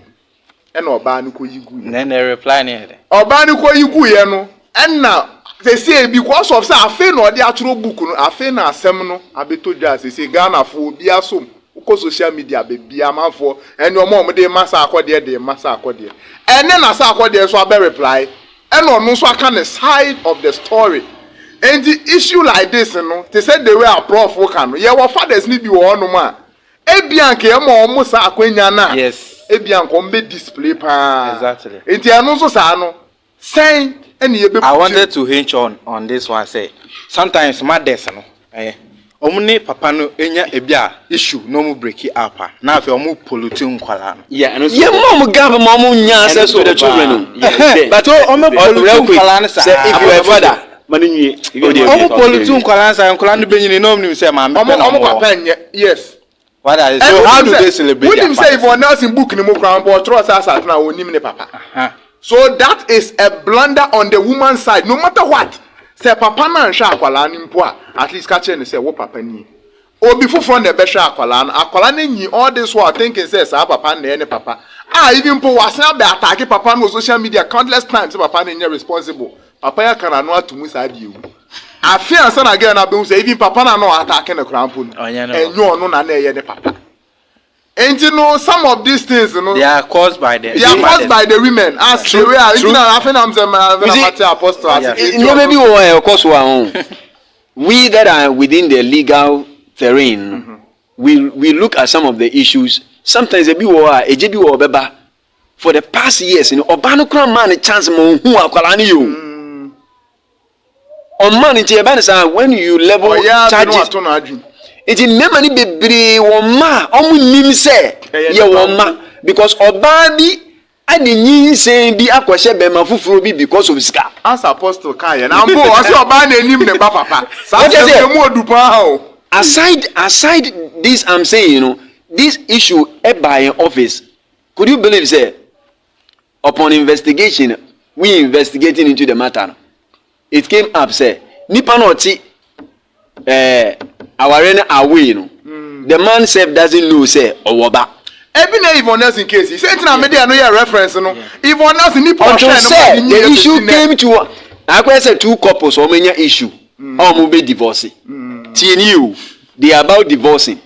E na oba no koyi gu. Na na reply ne he. Oba no koyi gu ye no. And now they say because of say afi no dey atro book no afi na asem no abeto dwa say Ghana fo bi asom uko social media be bia manfo ene omo dey masa akode dey masa akode ene na sa akode so abe reply ene onu so aka the side of the story and the issue like this no they said the way a prof can ye wo fathers ni bi wo no ma e bia nke e mo omo sa akwanya na yes Ebian kombe display pa. Exactly. Enti ano so sa no. Sen ene ye be. I wanted to hinge on this one say sometimes mothers no omune papa no enya ebia issue no mu break it up na afi omu pollute nkwala no. Yeah, and also mom gap mom nya access to the children. But omu pollute nkwala no say if you are a father maninwie omu pollute nkwala say nkwala no benyini no omnim say ma me omu papa nye yes. What are so how do they celebrate? When him say if one else in book ni mo kran but trust us at na onim ne papa. So that is a blunder on the woman's side no matter what. Say papa na nhwa akwala ni mpo a at least catch and say wo papa ni. Obi foforo na be hwa akwala na nyi all this while thinking say sa papa na any papa. Even po wasan be attack papa on social media countless times say papa na nye responsible. Papa ya kana no atumu sa die wu. Afi ansa na girl na be say even papa na no attack na krampo ni. Enyo no na na ye ne papa. And you know some of these things, you know, they are caused by the women. As the way I think I'm the apostle. Maybe of course we that are within the legal terrain, we look at some of the issues. Sometimes a JB or beba for the past years, you know, Obano Crown man a chance more who are calling you. On money when you level charges. Iti mema ni bebre woma omu nim se ye woma because oba bi ade nyinsen bi akwahye bema fufuro bi because of sika as apostle kai na mbo o se oba na nim ne ba papa sa se mu odupa ha o aside this I'm saying, you know, this issue by an office, could you believe say upon investigation we investigating into the matter, it came up say nipa no ti our away, no. The man self doesn't know say owoba. Even Yvonne else in case he said na me dey no your reference no. Yvonne else ni the issue came to I say two couples or many issue. All be divorcing. TNU they are about divorcing.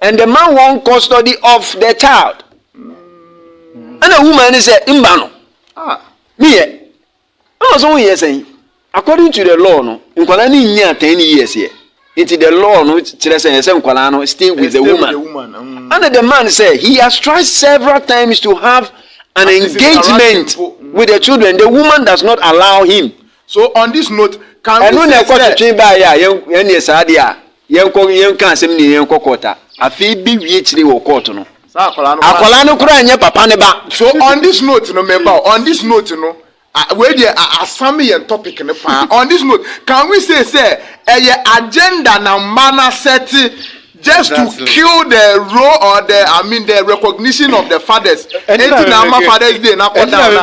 And the man want custody of the child. And the woman is imbano. Me I was only saying according to the law no, nkwala ni nya 10 years here. Into the law, no, stay with the woman. And the man said he has tried several times to have an engagement with the children. The woman does not allow him. So on this note, can we So on this note, no member, on this note, you know. Where the as family and topic in the pan. On this note, can we say a agenda na manner set just to kill the role or the recognition of the fathers? Fathers Day na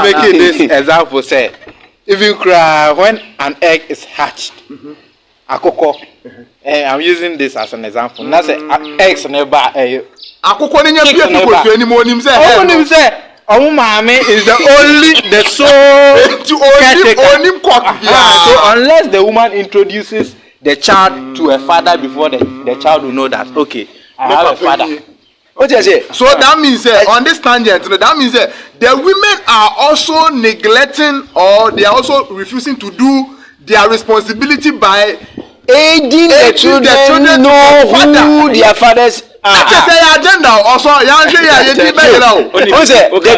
making this example say even cry when an egg is hatched. Akoko. I'm using this as an example. Now say eggs never akoko ni nya people to anymore nim say Mami is the sole caretaker. So unless the woman introduces the child to a father before the child will know that okay, I have a father. What you say? So that means on this tangent, that means the women are also neglecting or they are also refusing to do their responsibility by aiding the children know who their fathers. Say agenda also the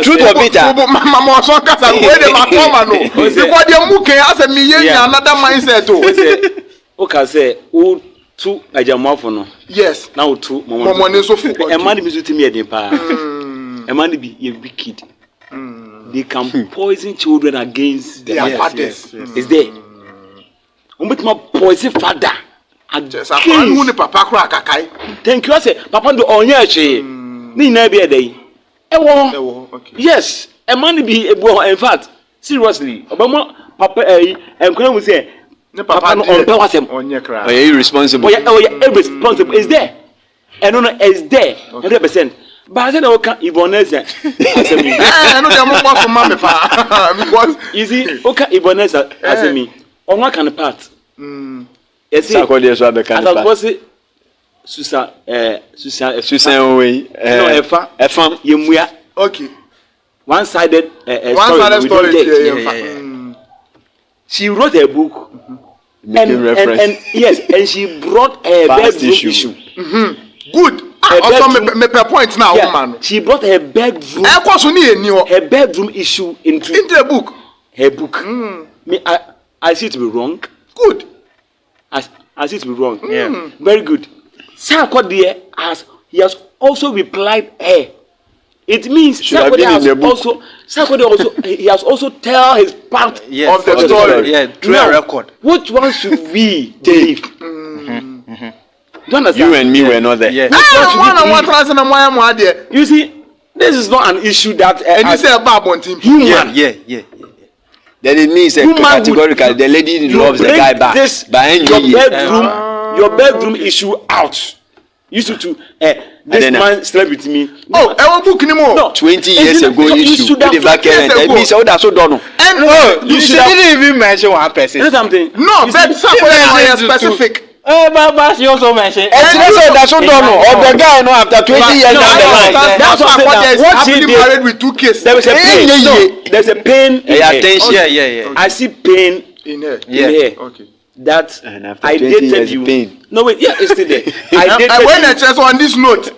truth of it mama so kasa wey dey ma no because dey mu kan as me yen another mindset o ka say o tu ajamafo no yes na o tu momo ne so fu e man bi so timi e dey pa e man bi e wicked they can poison children against their fathers is there umbetima poison father. Papa thank you. I say, Papa do onye che. Ni na be dey. Ewo. Yes, a man be in fact, seriously. Obama Papa enkwa mu say, Papa no on wasem. Onye kra. Irresponsible. Irresponsible is there. And no is there 100%. But I said okay, Yvonne say. No dey mo for mama pa. Because you see, okay, Yvonne say as me. On one kind part. Yes, I Susan way. No, Efam, Yemuya. Okay. One-sided story. She wrote a book. Making reference. And yes, and she brought a bedroom issue. Good. also me per point now, woman. She brought her bedroom. Her bedroom issue into the book. Her book. Me, I see it to be wrong. Good. I see it to be wrong. Yeah. Very good. Sarkodie he has also replied her. It means Sarkodie he has also tell his part of the story. Yeah, through a record. Which one should we believe? Do you understand? You and me were not there. Yeah. You see, this is not an issue that and you say about Bontim. Human. Yeah. Then it means categorically the lady loves the guy back. Your bedroom issue out. Used to this man slept with me. Oh, I want book anymore. No, 20 years ago issue. And you didn't even mention one person. You know something? No, but somebody specific. But she also mentioned. That's what done. Or the guy after 20 years down the line. That's what she did. Married with 2 kids. There was a pain. There's a pain. Yeah. I see pain in her. Yeah. Okay. That I dated you. Pain. No wait, yeah, it's still there. I went and just on this note.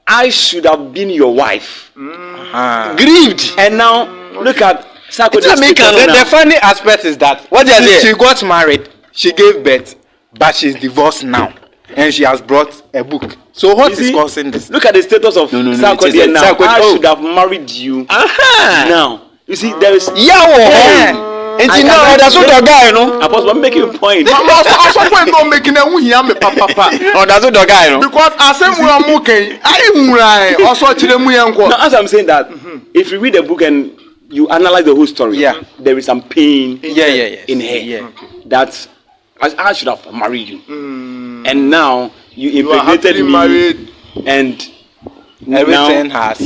I should have been your wife. Grieved. And now look at Sarkodie. The funny aspect is that she got married, she gave birth, but she's divorced now, and she has brought a book. So what is causing this? Look at the status of Sarkodie now. I should have married you. Now you see there is And you know that's what the guy, no? Apostle, I'm making a point. Also point on making a me papa. Oh, that's what the guy, no? Because as we are moving, I also now, as I'm saying that, if you read the book and you analyze the whole story, there is some pain in her that I should have married you. And now you impregnated me married. And everything has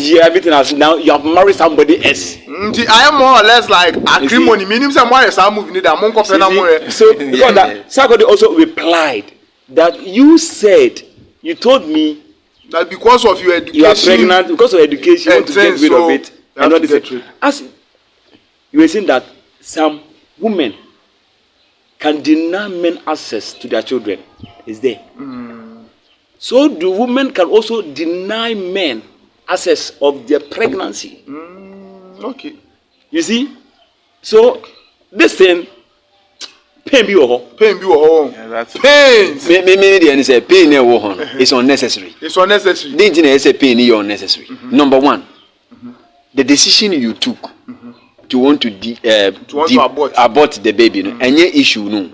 now you have married somebody else. I am more or less like acrimony. Meaning someone is moving that. So because that Sarkodie also replied that you told me that because of your education you are pregnant, because of education you want to get rid of it and all this. As you were saying that some women can deny men access to their children is there. So the women can also deny men access of their pregnancy. Okay. You see? So this thing pain be that's pain. Me say pain is unnecessary. It's unnecessary. Didn't say pain is unnecessary. Number one, the decision you took to want to abort the baby, no, any issue, no,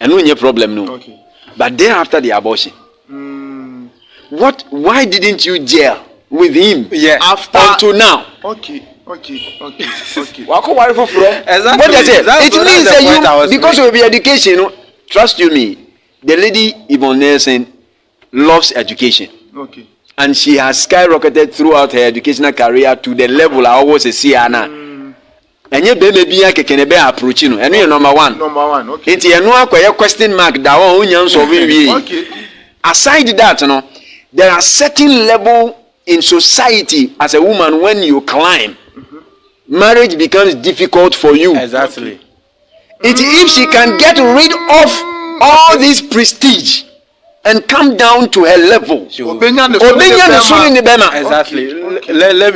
and no problem, no. Okay. But then after the abortion, why didn't you jail with him? Yeah. After until now. Okay. Exactly. It means that you, because of your education, trust you me, the lady Yvonne Nelson loves education. Okay. And she has skyrocketed throughout her educational career to the level I always see her now. And you baby can be approaching, and you're number one. Okay. It's a question mark that okay. Aside that, there are certain level in society as a woman when you climb, marriage becomes difficult for you. Exactly. If she can get rid of all this prestige and come down to her level, exactly. Let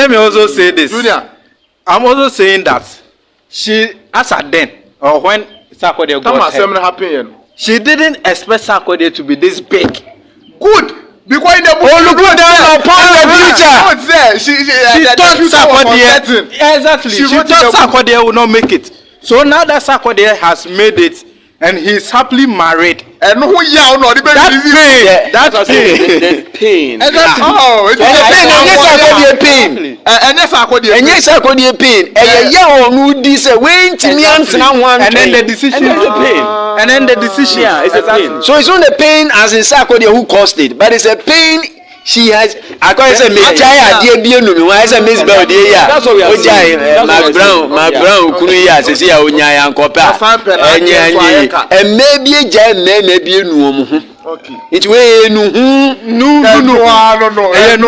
me also say this. I'm also saying that she, as a then, or when Sarkodie got her, she didn't expect Sarkodie to be this big. Good. Because in the book, look down upon the future. She thought Sarkodie. Exactly. She thought Sarkodie would not make it. So now that Sarkodie has made it and he's happily married, and that pain. There's pain. Exactly. Oh, it's pain. And yes, Sarkodie pain. And then the decision. And then the decision. Yeah, it's a pain. So it's not the pain as in Sarkodie who caused it, but it's a pain she has. I call it a Miss Miss Bell, that's what we are saying. Mark Brown, Kunuya, Cecilia, Unya, and Copa, and maybe a jam, maybe a no. Okay. It's way no. And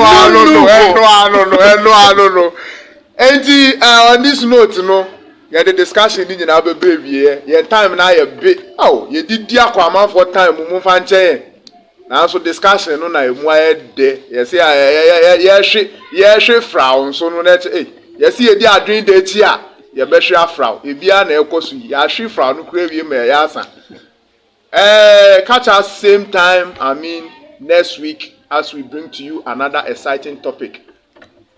on this note, Yeah, the discussion in our baby, yeah, time now a bit. Oh, you did dear Kwama for time, move and change. Now, so discussion on a wire day. Yes, yeah, she frown, so no, that, yes, you dear dream that here. You better frown. If you are near Kosu, ya she frown, no crave you, may answer. Catch us same time, I mean, next week, as we bring to you another exciting topic.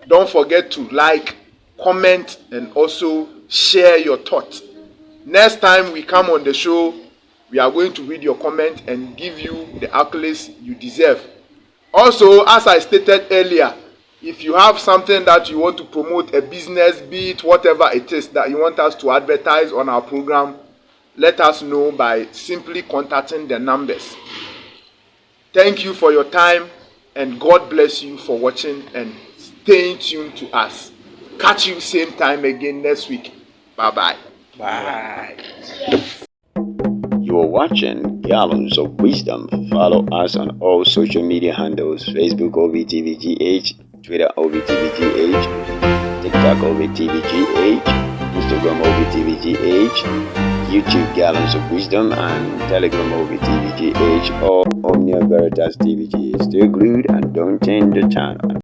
Don't forget to like, comment, and also share your thoughts. Next time we come on the show, we are going to read your comment and give you the accolades you deserve. Also, as I stated earlier, if you have something that you want to promote, a business, be it whatever it is that you want us to advertise on our program, let us know by simply contacting the numbers. Thank you for your time, and God bless you for watching and staying tuned to us. Catch you same time again next week. Bye-bye. Bye. You are watching Gallons of Wisdom. Follow us on all social media handles: Facebook OVTVGH, Twitter OVTVGH, TikTok OVTVGH, Instagram OVTVGH, YouTube Gallons of Wisdom, and Telegram OVTVGH or Omnia Veritas TVGH. Stay glued and don't change the channel.